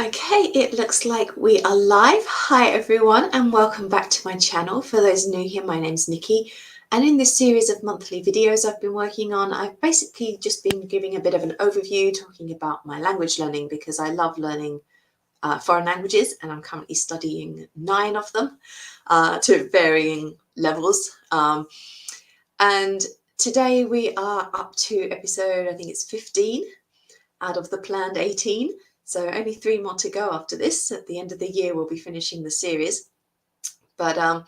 Okay, it looks like we are live. Hi everyone and welcome back to my channel. For those new here, my name's Nikki, and in this series of monthly videos I've been working on, I've basically just been giving a bit of an overview, talking about my language learning because I love learning foreign languages, and I'm currently studying 9 of them to varying levels. And today we are up to episode, I think it's 15 out of the planned 18. So only 3 more to go after this. At the end of the year, we'll be finishing the series. But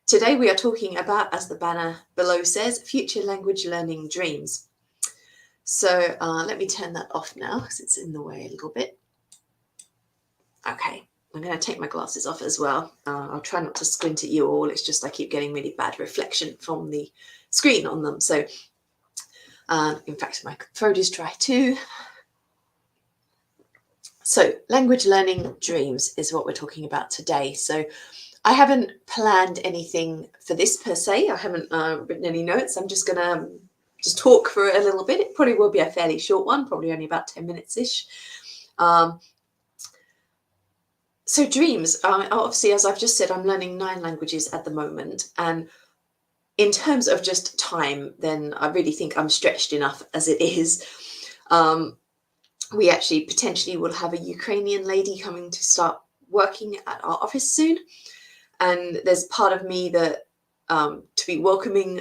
today we are talking about, as the banner below says, future language learning dreams. So let me turn that off now because it's in the way a little bit. Okay, I'm going to take my glasses off as well. I'll try not to squint at you all. It's just I keep getting really bad reflection from the screen on them. So in fact, my throat is dry too. So language learning dreams is what we're talking about today. So I haven't planned anything for this per se. I haven't written any notes. I'm just going to just talk for a little bit. It probably will be a fairly short one, probably only about 10 minutes-ish. So dreams, obviously, as I've just said, I'm learning 9 languages at the moment. And in terms of just time, then I really think I'm stretched enough as it is. We actually potentially will have a Ukrainian lady coming to start working at our office soon. And there's part of me that, to be welcoming,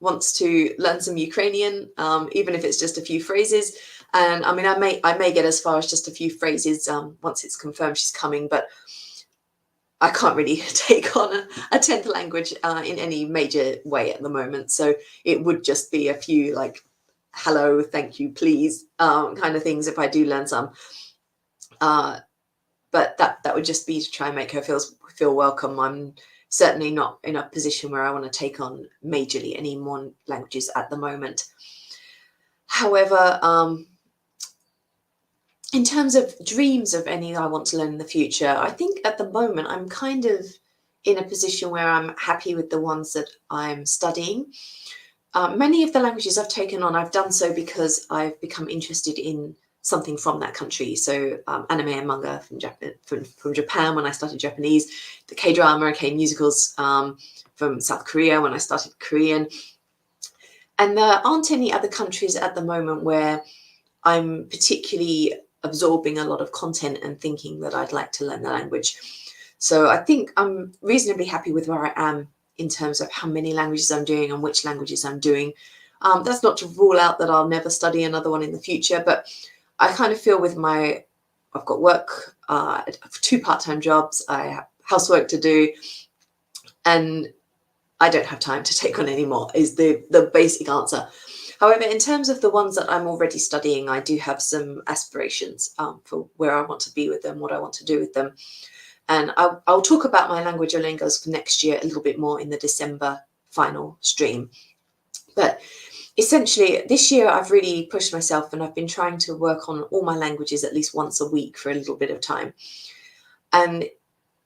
wants to learn some Ukrainian, even if it's just a few phrases. And I mean, I may get as far as just a few phrases once it's confirmed she's coming, but I can't really take on a 10th language in any major way at the moment. So it would just be a few like, hello, thank you, please, kind of things if I do learn some. But that would just be to try and make her feel welcome. I'm certainly not in a position where I want to take on majorly any more languages at the moment. However, in terms of dreams of any I want to learn in the future, I think at the moment I'm kind of in a position where I'm happy with the ones that I'm studying. Many of the languages I've taken on, I've done so because I've become interested in something from that country. So anime and manga from Japan when I started Japanese, the K-drama, K-musicals from South Korea when I started Korean. And there aren't any other countries at the moment where I'm particularly absorbing a lot of content and thinking that I'd like to learn the language. So I think I'm reasonably happy with where I am in terms of how many languages I'm doing and which languages I'm doing. That's not to rule out that I'll never study another one in the future, but I kind of feel with I've got work, 2 part-time jobs, I have housework to do, and I don't have time to take on any more is the basic answer. However, in terms of the ones that I'm already studying, I do have some aspirations for where I want to be with them, what I want to do with them. And I'll talk about my language Duolingos for next year a little bit more in the December final stream. But essentially, this year I've really pushed myself and I've been trying to work on all my languages at least once a week for a little bit of time. And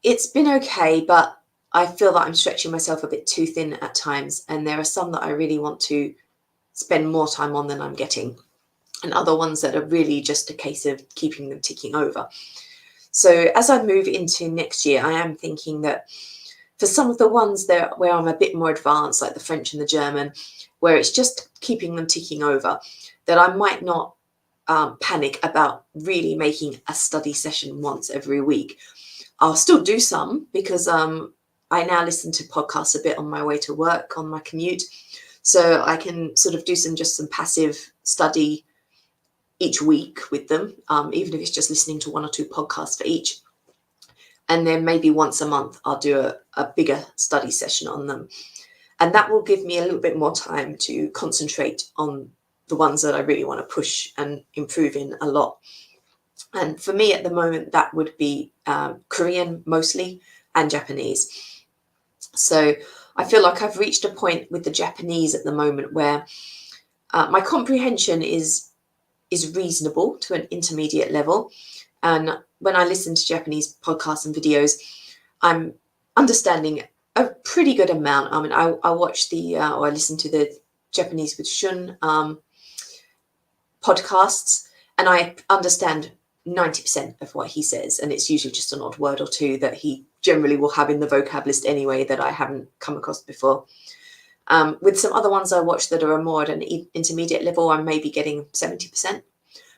it's been okay, but I feel that I'm stretching myself a bit too thin at times. And there are some that I really want to spend more time on than I'm getting, and other ones that are really just a case of keeping them ticking over. So as I move into next year, I am thinking that for some of the ones that where I'm a bit more advanced, like the French and the German, where it's just keeping them ticking over, that I might not panic about really making a study session once every week. I'll still do some because I now listen to podcasts a bit on my way to work, on my commute. So I can sort of do some passive study each week with them, even if it's just listening to 1 or 2 podcasts for each. And then maybe once a month, I'll do a bigger study session on them. And that will give me a little bit more time to concentrate on the ones that I really want to push and improve in a lot. And for me at the moment, that would be Korean mostly and Japanese. So I feel like I've reached a point with the Japanese at the moment where my comprehension is reasonable to an intermediate level. And when I listen to Japanese podcasts and videos, I'm understanding a pretty good amount. I mean, I watch or I listen to the Japanese with Shun podcasts, and I understand 90% of what he says, and it's usually just an odd word or two that he generally will have in the vocab list anyway that I haven't come across before. With some other ones I watch that are more at an intermediate level, I'm maybe getting 70%,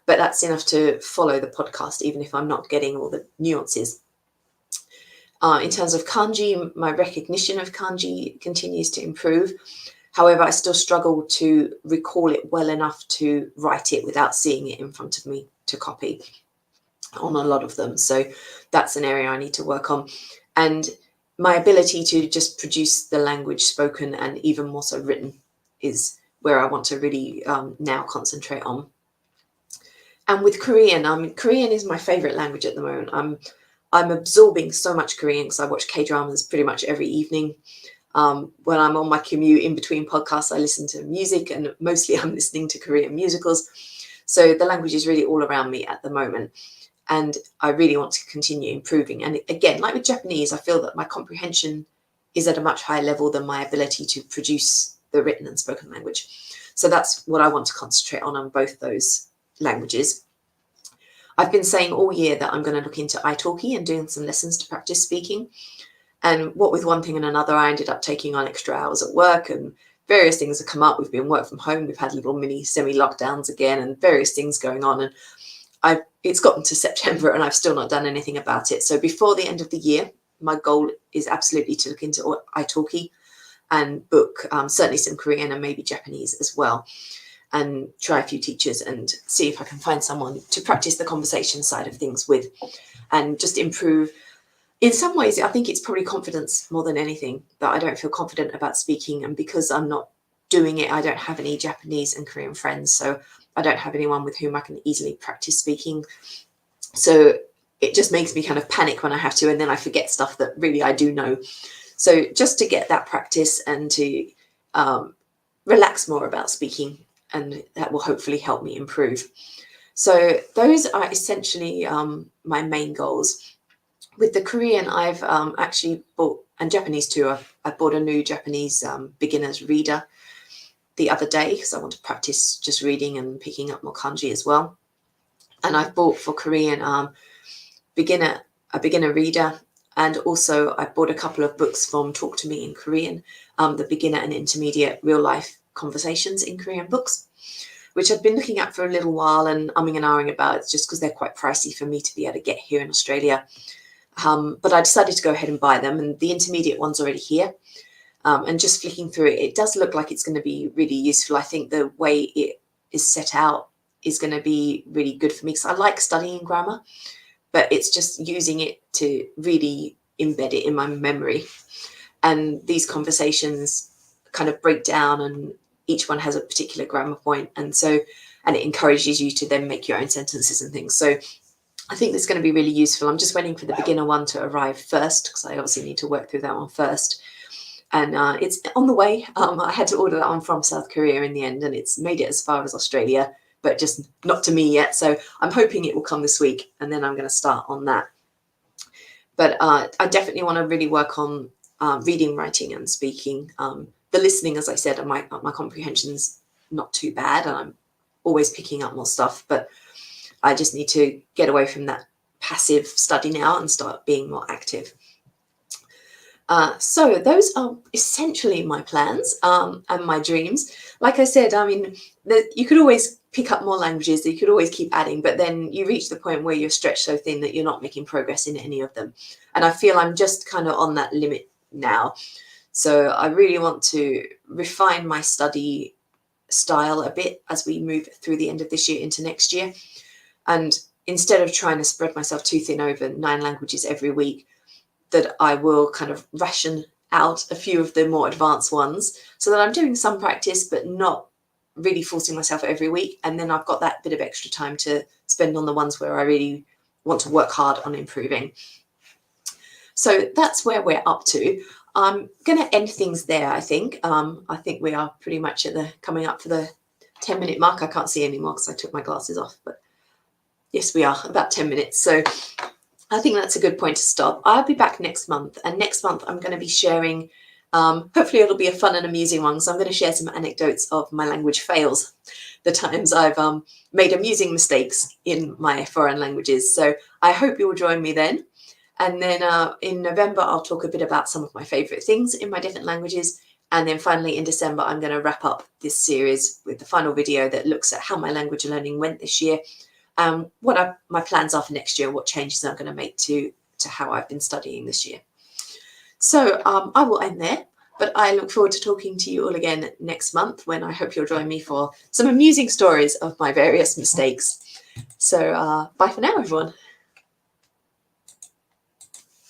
but that's enough to follow the podcast, even if I'm not getting all the nuances. In terms of kanji, my recognition of kanji continues to improve. However, I still struggle to recall it well enough to write it without seeing it in front of me to copy on a lot of them. So that's an area I need to work on. And my ability to just produce the language spoken and even more so written is where I want to really now concentrate on. And with Korean, Korean is my favorite language at the moment. I'm absorbing so much Korean because I watch K-dramas pretty much every evening. When I'm on my commute in between podcasts, I listen to music, and mostly I'm listening to Korean musicals. So the language is really all around me at the moment. And I really want to continue improving. And again, like with Japanese, I feel that my comprehension is at a much higher level than my ability to produce the written and spoken language. So that's what I want to concentrate on both those languages. I've been saying all year that I'm going to look into italki and doing some lessons to practice speaking. And what with one thing and another, I ended up taking on extra hours at work, and various things have come up. We've been work from home. We've had little mini semi-lockdowns again, and various things going on. And it's gotten to September and I've still not done anything about it. So before the end of the year, my goal is absolutely to look into italki and book certainly some Korean and maybe Japanese as well, and try a few teachers and see if I can find someone to practice the conversation side of things with and just improve. In some ways, I think it's probably confidence more than anything, that I don't feel confident about speaking. And because I'm not doing it, I don't have any Japanese and Korean friends. So I don't have anyone with whom I can easily practice speaking. So it just makes me kind of panic when I have to, and then I forget stuff that really I do know. So just to get that practice and to relax more about speaking, and that will hopefully help me improve. So those are essentially my main goals. With the Korean, I've actually bought, and Japanese too, I bought a new Japanese beginner's reader the other day because I want to practice just reading and picking up more kanji as well. And I've bought for Korean a beginner reader, and also I bought a couple of books from Talk to Me in Korean, the beginner and intermediate real life conversations in Korean books, which I've been looking at for a little while and umming and ahhing about. It's just because they're quite pricey for me to be able to get here in Australia. But I decided to go ahead and buy them, and the intermediate one's already here. And just flicking through it, it does look like it's going to be really useful. I think the way it is set out is going to be really good for me because I like studying grammar, but it's just using it to really embed it in my memory. And these conversations kind of break down, and each one has a particular grammar point. And it encourages you to then make your own sentences and things. So I think it's going to be really useful. I'm just waiting for the beginner one to arrive first because I obviously need to work through that one first. And it's on the way. I had to order that one from South Korea in the end, and it's made it as far as Australia, but just not to me yet. So I'm hoping it will come this week, and then I'm going to start on that. But I definitely want to really work on reading, writing, and speaking. The listening, as I said, my comprehension's not too bad, and I'm always picking up more stuff. But I just need to get away from that passive study now and start being more active. So those are essentially my plans and my dreams. Like I said, I mean, you could always pick up more languages, you could always keep adding, but then you reach the point where you're stretched so thin that you're not making progress in any of them. And I feel I'm just kind of on that limit now. So I really want to refine my study style a bit as we move through the end of this year into next year. And instead of trying to spread myself too thin over 9 languages every week, that I will kind of ration out a few of the more advanced ones so that I'm doing some practice, but not really forcing myself every week. And then I've got that bit of extra time to spend on the ones where I really want to work hard on improving. So that's where we're up to. I'm going to end things there, I think. I think we are pretty much coming up for the 10-minute mark. I can't see anymore because I took my glasses off, but yes, we are about 10 minutes. So I think that's a good point to stop. I'll be back next month, and next month I'm going to be sharing Hopefully it'll be a fun and amusing one. So I'm going to share some anecdotes of my language fails, the times I've made amusing mistakes in my foreign languages. So I hope you'll join me then. And then in November, I'll talk a bit about some of my favorite things in my different languages. And then finally in December, I'm going to wrap up this series with the final video that looks at how my language learning went this year, what my plans are for next year, what changes I'm going to make to how I've been studying this year. So I will end there, but I look forward to talking to you all again next month, when I hope you'll join me for some amusing stories of my various mistakes. So bye for now, everyone.